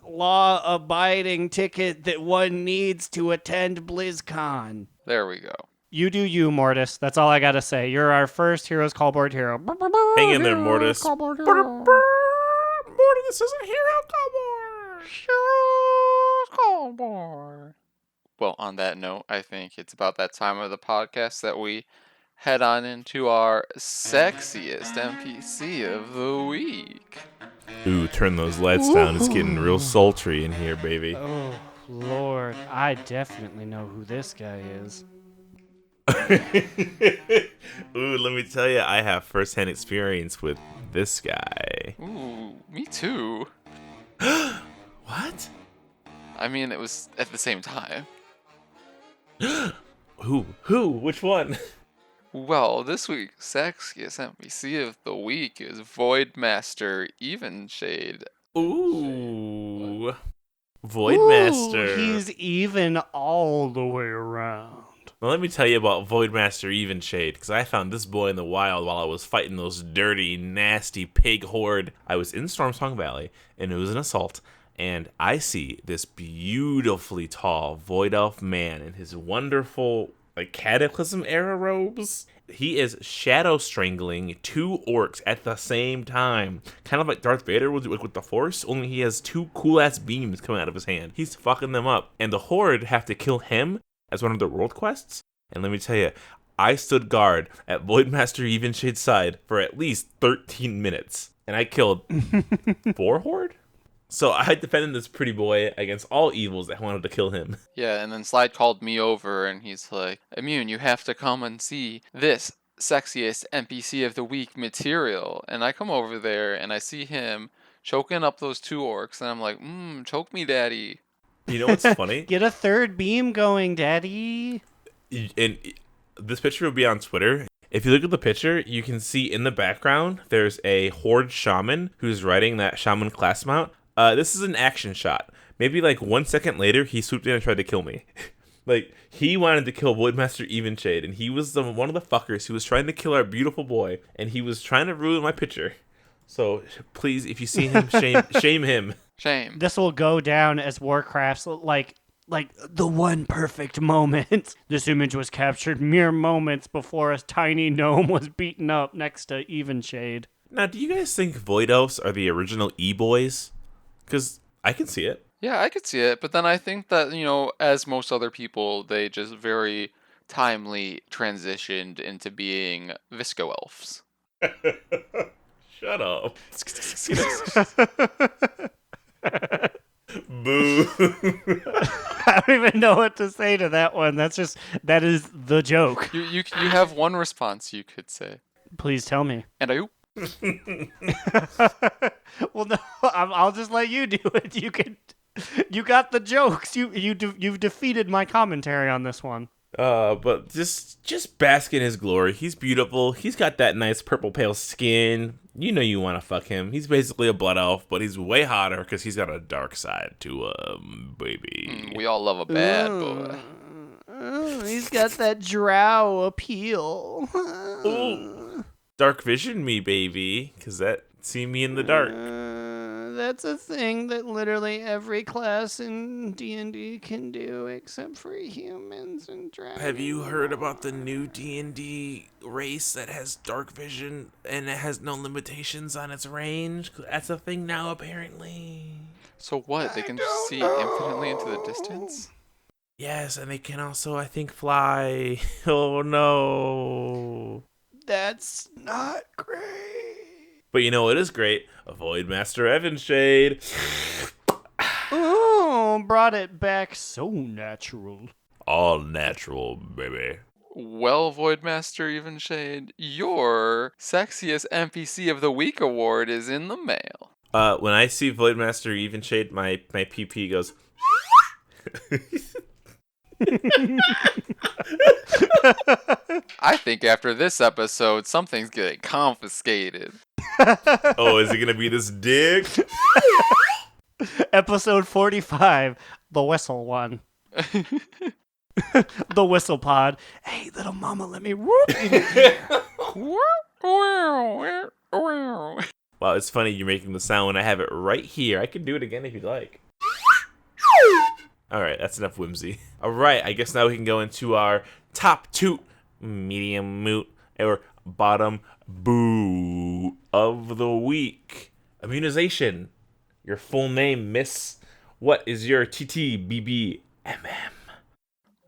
law-abiding ticket that one needs to attend BlizzCon. There we go. You do you, Mortis. That's all I gotta say. You're our first Heroes Callboard hero. Hang in there, Mortis. Callboard hero. Mortis isn't Hero Callboard. Well, on that note, I think it's about that time of the podcast that we head on into our sexiest NPC of the week. Ooh, turn those lights down. It's getting real sultry in here, baby. Oh, Lord. I definitely know who this guy is. Ooh, let me tell you, I have first-hand experience with this guy. Ooh, me too. What? I mean, it was at the same time. Who? Which one? Well, this week's sexiest NPC of the week is Voidmaster Evenshade. Ooh. Voidmaster. Ooh, he's even all the way around. Well, let me tell you about Voidmaster Evenshade, because I found this boy in the wild while I was fighting those dirty, nasty pig horde. I was in Stormsong Valley, and it was an assault, and I see this beautifully tall Void Elf man in his wonderful, Cataclysm era robes. He is shadow strangling 2 orcs at the same time. Kind of like Darth Vader with the Force, only he has 2 cool-ass beams coming out of his hand. He's fucking them up. And the horde have to kill him as one of their world quests. And let me tell you, I stood guard at Voidmaster Evenshade's side for at least 13 minutes. And I killed 4 horde? So I defended this pretty boy against all evils that wanted to kill him. Yeah, and then Slide called me over and he's like, Immune, you have to come and see this sexiest NPC of the week material. And I come over there and I see him choking up those 2 orcs and I'm like, choke me, daddy. You know what's funny? Get a third beam going, daddy. And this picture will be on Twitter. If you look at the picture, you can see in the background, there's a horde shaman who's riding that shaman class mount. This is an action shot. Maybe 1 second later, he swooped in and tried to kill me. He wanted to kill Voidmaster Evenshade, and he was one of the fuckers who was trying to kill our beautiful boy, and he was trying to ruin my picture. So please, if you see him, shame him. Shame. This will go down as Warcraft's like the one perfect moment. This image was captured mere moments before a tiny gnome was beaten up next to Evenshade. Now, do you guys think Void Elves are the original E-boys? Because I can see it. Yeah, I could see it, but then I think that, as most other people, they just very timely transitioned into being Visco Elves. Shut up. Boo. I don't even know what to say to that one. That is the joke. You have one response you could say. Please tell me. And I Well, no, I'll just let you do it. You got the jokes. You've defeated my commentary on this one. But just bask in his glory. He's beautiful. He's got that nice purple pale skin. You know you want to fuck him. He's basically a blood elf, but he's way hotter because he's got a dark side to baby. we all love a bad boy. He's got that drow appeal. Ooh. Dark vision me, baby, because that see me in the dark. That's a thing that literally every class in D&D can do, except for humans and dragons. Have you heard about the new D&D race that has dark vision and it has no limitations on its range? That's a thing now, apparently. So what? They can just see infinitely into the distance? Yes, and they can also, I think, fly. Oh, no. That's not great. But you know what is great? A Voidmaster Evenshade. Oh, brought it back so natural. All natural, baby. Well, Voidmaster Evenshade, your Sexiest NPC of the Week award is in the mail. When I see Voidmaster Evenshade, my PP goes. I think after this episode, something's getting confiscated. Oh, is it gonna be this dick? Episode 45, the whistle one. The whistle pod. Hey, little mama, let me whoop in here. Wow, it's funny you're making the sound when I have it right here. I can do it again if you'd like. Alright, that's enough whimsy. Alright, I guess now we can go into our top toot, medium moot, or bottom boo of the week. Immunization. Your full name, miss. What is your TTBBMM?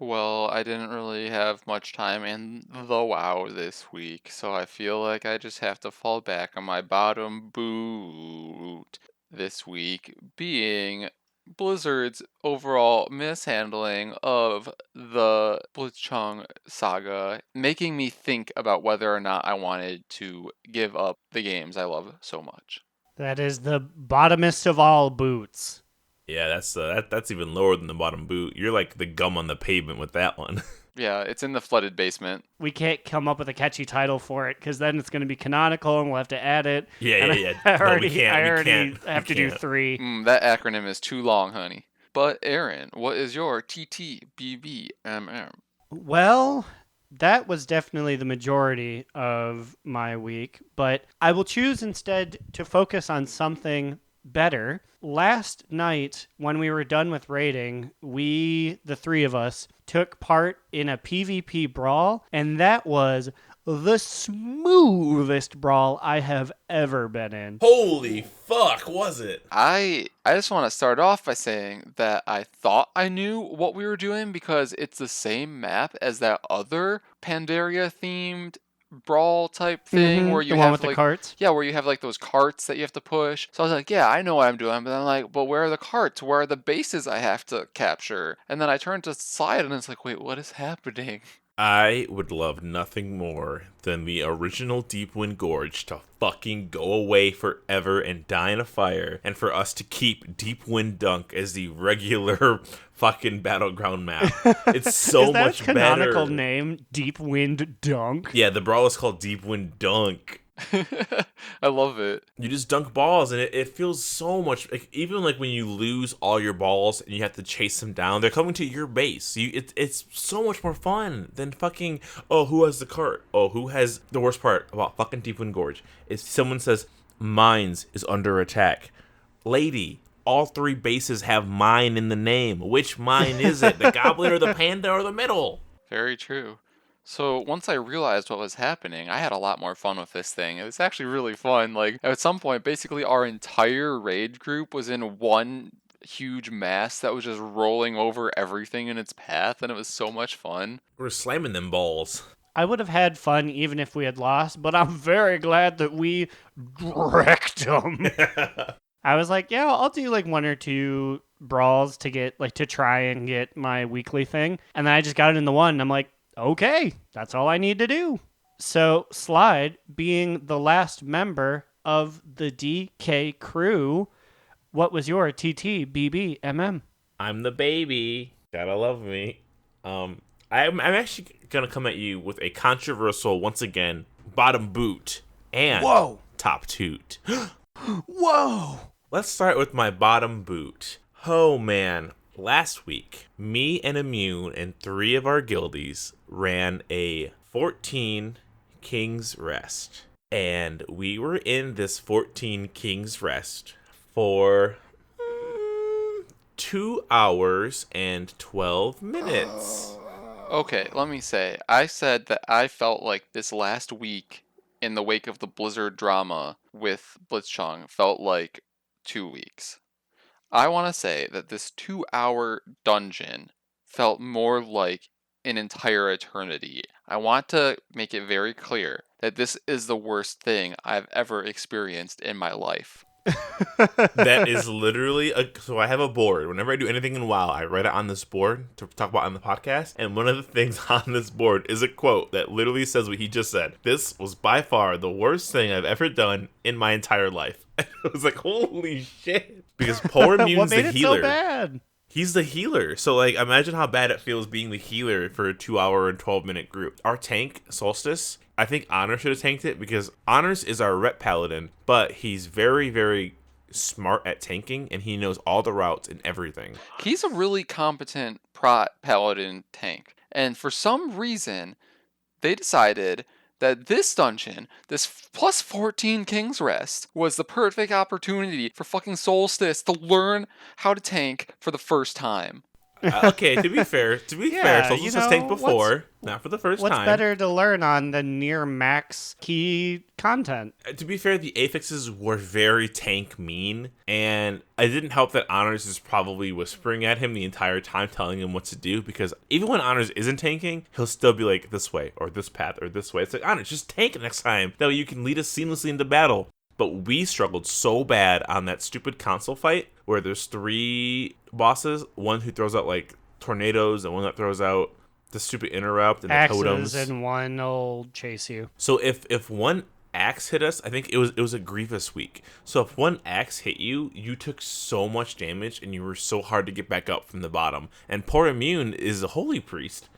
Well, I didn't really have much time in the WoW this week, so I feel like I just have to fall back on my bottom boot this week, being Blizzard's overall mishandling of the Blitzchung saga, making me think about whether or not I wanted to give up the games I love so much. That is the bottomest of all boots. Yeah, that's even lower than the bottom boot. You're like the gum on the pavement with that one. Yeah, it's in the flooded basement. We can't come up with a catchy title for it because then it's going to be canonical and we'll have to add it. Yeah. I No, already, we can't. I We already can't. have We to do can't. 3. That acronym is too long, honey. But Aaron, what is your TTBBMM? Well, that was definitely the majority of my week, but I will choose instead to focus on something better. Last night, when we were done with raiding, we, the 3 of us, took part in a PvP brawl, and that was the smoothest brawl I have ever been in. Holy fuck, was it? I just want to start off by saying that I thought I knew what we were doing because it's the same map as that other Pandaria themed brawl type thing where you the one have with the like carts. yeah, where you have like those carts that you have to push. So I was like, yeah, I know what I'm doing, but I'm like, but where are the carts? Where are the bases I have to capture? And then I turned to Slide and it's like, wait, what is happening? I would love nothing more than the original Deepwind Gorge to fucking go away forever and die in a fire, and for us to keep Deepwind Dunk as the regular fucking battleground map. It's so Is that much its canonical better. name? Deep Wind Dunk? Yeah, the brawl is called Deepwind Dunk. I love it. You just dunk balls, and it feels so much like, even like when you lose all your balls and you have to chase them down, they're coming to your base. It's so much more fun than fucking, oh, who has the cart? Oh, who has the worst part about fucking Deepwind Gorge is someone says mines is under attack. Lady, all 3 bases have mine in the name. Which mine is it? The goblin or the panda or the middle? Very true. So once I realized what was happening, I had a lot more fun with this thing. It was actually really fun. Like at some point, basically our entire raid group was in one huge mass that was just rolling over everything in its path, and it was so much fun. We're slamming them balls. I would have had fun even if we had lost, but I'm very glad that we wrecked them. I was like, yeah, I'll do like 1 or 2 brawls to get like to try and get my weekly thing. And then I just got it in the one and I'm like, okay, that's all I need to do. So Slide, being the last member of the DK crew, what was your TTBBMM? I'm the baby. Gotta love me. I'm actually gonna come at you with a controversial, once again, bottom boot and Whoa. top toot. Whoa! Let's start with my bottom boot. Oh man, last week, me and Immune and 3 of our guildies ran a 14 King's Rest. And we were in this 14 King's Rest for 2 hours and 12 minutes. Okay, let me say, I said that I felt like this last week in the wake of the Blizzard drama with Blitzchung felt like 2 weeks. I want to say that this 2-hour dungeon felt more like an entire eternity. I want to make it very clear that this is the worst thing I've ever experienced in my life. That is literally so I have a board. Whenever I do anything in WoW, I write it on this board to talk about on the podcast. And one of the things on this board is a quote that literally says what he just said. This was by far the worst thing I've ever done in my entire life. I was like, holy shit. Because poor Immune's What made the it healer. so bad? He's the healer. So, like, imagine how bad it feels being the healer for a 2-hour and 12-minute group. Our tank, Solstice, I think Honor should have tanked it because Honors is our rep paladin, but he's very, very smart at tanking, and he knows all the routes and everything. He's a really competent paladin tank. And for some reason, they decided that this dungeon, this plus 14 King's Rest, was the perfect opportunity for fucking Solstice to learn how to tank for the first time. Okay, to be fair, Solstice has tanked what's- before, not for the first What's time. better to learn on than near max key content? To be fair, the affixes were very tank mean, and it didn't help that Honors is probably whispering at him the entire time, telling him what to do, because even when Honors isn't tanking, he'll still be like, this way, or this path, or this way. It's like, Honors, just tank it next time. That way you can lead us seamlessly into battle. But we struggled so bad on that stupid console fight where there's 3 bosses, one who throws out like tornadoes and one that throws out the stupid interrupt and the Axes totems. and one will chase you. So if one axe hit us, I think it was a Grievous week. So if one axe hit you, you took so much damage and you were so hard to get back up from the bottom. And poor Immune is a holy priest.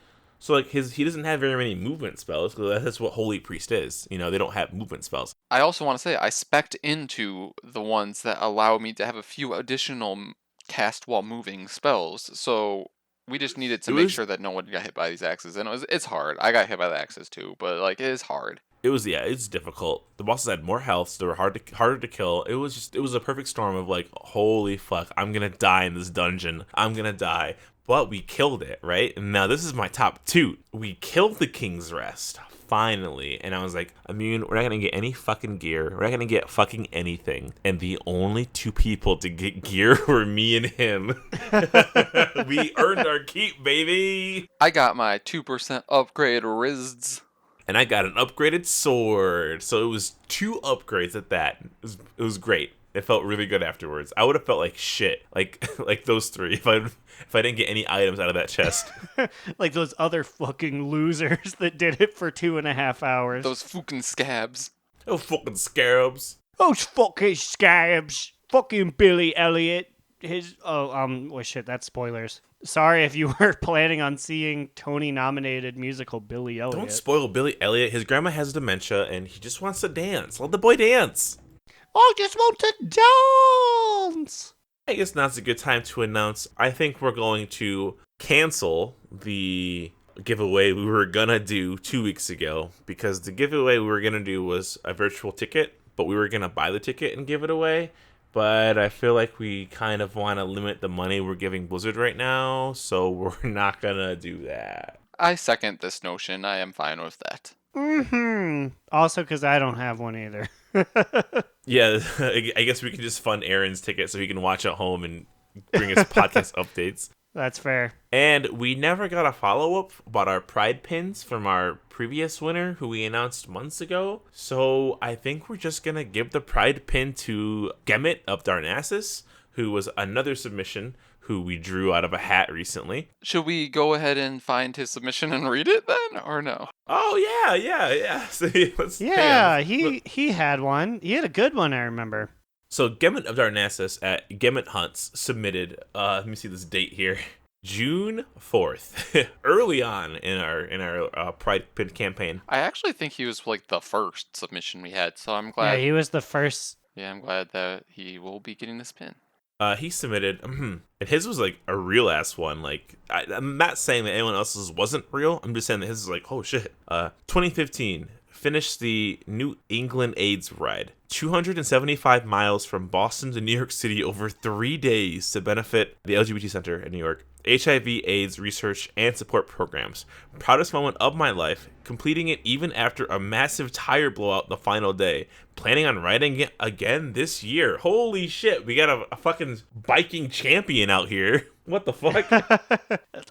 So like he doesn't have very many movement spells because that's what Holy Priest is. You know, they don't have movement spells. I also want to say I spec'd into the ones that allow me to have a few additional cast while moving spells. So we just needed to make sure that no one got hit by these axes. And it's hard. I got hit by the axes too, but like it is hard. It's difficult. The bosses had more health, so they were harder to kill. It was a perfect storm of like, holy fuck, I'm gonna die in this dungeon. I'm gonna die. But we killed it, right? And now this is my top 2. We killed the King's Rest, finally. And I was like, Immune, we're not gonna get any fucking gear. We're not gonna get fucking anything. And the only 2 people to get gear were me and him. We earned our keep, baby. I got my 2% upgrade wrists. And I got an upgraded sword. So it was 2 upgrades at that. It was great. It felt really good afterwards. I would have felt like shit, like those 3, if I didn't get any items out of that chest. Like those other fucking losers that did it for 2.5 hours. Those fucking scabs. Oh, fucking scarabs. Those fucking scabs. Fucking Billy Elliot. Shit, that's spoilers. Sorry if you were planning on seeing Tony-nominated musical Billy Elliot. Don't spoil Billy Elliot. His grandma has dementia, and he just wants to dance. Let the boy dance. I just want to dance. I guess now's a good time to announce. I think we're going to cancel the giveaway we were gonna do 2 weeks ago, because the giveaway we were gonna do was a virtual ticket, but we were gonna buy the ticket and give it away. But I feel like we kind of want to limit the money we're giving Blizzard right now, so we're not gonna do that. I second this notion. I am fine with that. Also, because I don't have one either. Yeah, I guess we can just fund Aaron's ticket so he can watch at home and bring us podcast updates. That's fair. And we never got a follow-up about our pride pins from our previous winner, who we announced months ago. So I think we're just going to give the pride pin to Gemmet of Darnassus, who was another submission who we drew out of a hat recently. Should we go ahead and find his submission and read it then, or no? Oh, yeah. See, He had one. He had a good one, I remember. So Gemmet of Darnassus at Gemmet Hunts submitted, let me see this date here, June 4th, early on in our Pride Pin campaign. I actually think he was like the first submission we had, so I'm glad. Yeah, he was the first. Yeah, I'm glad that he will be getting this pin. He submitted, and his was like a real ass one. Like, I'm not saying that anyone else's wasn't real. I'm just saying that his is like, oh shit. 2015, finished the New England AIDS ride. 275 miles from Boston to New York City over 3 days to benefit the LGBT Center in New York. HIV/AIDS research and support programs. Proudest moment of my life, completing it even after a massive tire blowout the final day. Planning on riding it again this year. Holy shit, we got a fucking biking champion out here. What the fuck?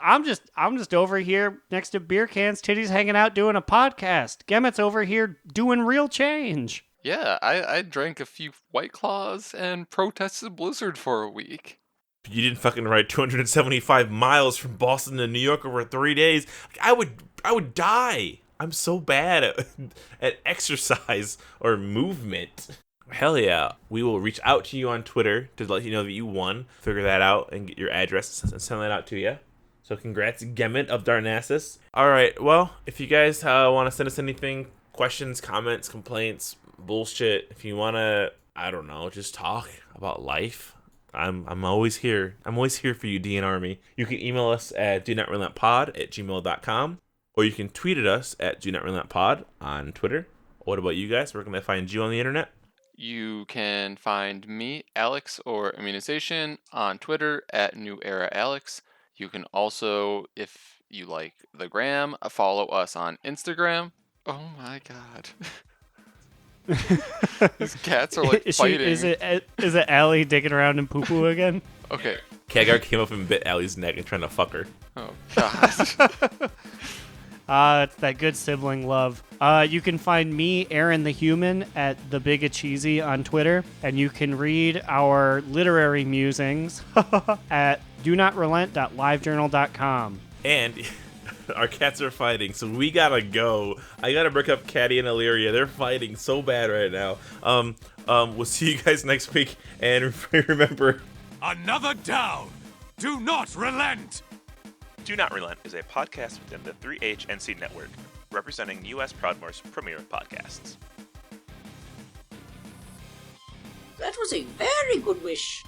I'm just over here next to beer cans, titties hanging out doing a podcast. Gemmet's over here doing real change. Yeah, I drank a few White Claws and protested Blizzard for a week. You didn't fucking ride 275 miles from Boston to New York over 3 days. I would die. I'm so bad at exercise or movement. Hell yeah. We will reach out to you on Twitter to let you know that you won. Figure that out and get your address and send that out to you. So congrats, Gemmet of Darnassus. All right, well, if you guys want to send us anything, questions, comments, complaints, bullshit, if you want to, I don't know, just talk about life, I'm always here. I'm always here for you, DN Army. You can email us at donotrelenttpod@gmail.com, or you can tweet at us at donotrelenttpod on Twitter. What about you guys? Where can I find you on the internet? You can find me, Alex, or Immunization on Twitter at NewEraAlex. You can also, if you like the gram, follow us on Instagram. Oh my god. These cats are like fighting. Is it Allie digging around in poo-poo again? Okay. Kagar came up and bit Allie's neck and trying to fuck her. Oh god. It's that good sibling love. You can find me, Aaron the Human, at The Big Cheesy on Twitter, and you can read our literary musings at donotrelent.livejournal.com. And our cats are fighting, so we gotta go. I gotta break up Caddy and Illyria. They're fighting so bad right now. We'll see you guys next week, and remember, Another down. Do not relent. Do Not Relent is a podcast within the 3HNC network, representing U.S. Proudmoore's premier podcasts. That was a very good wish.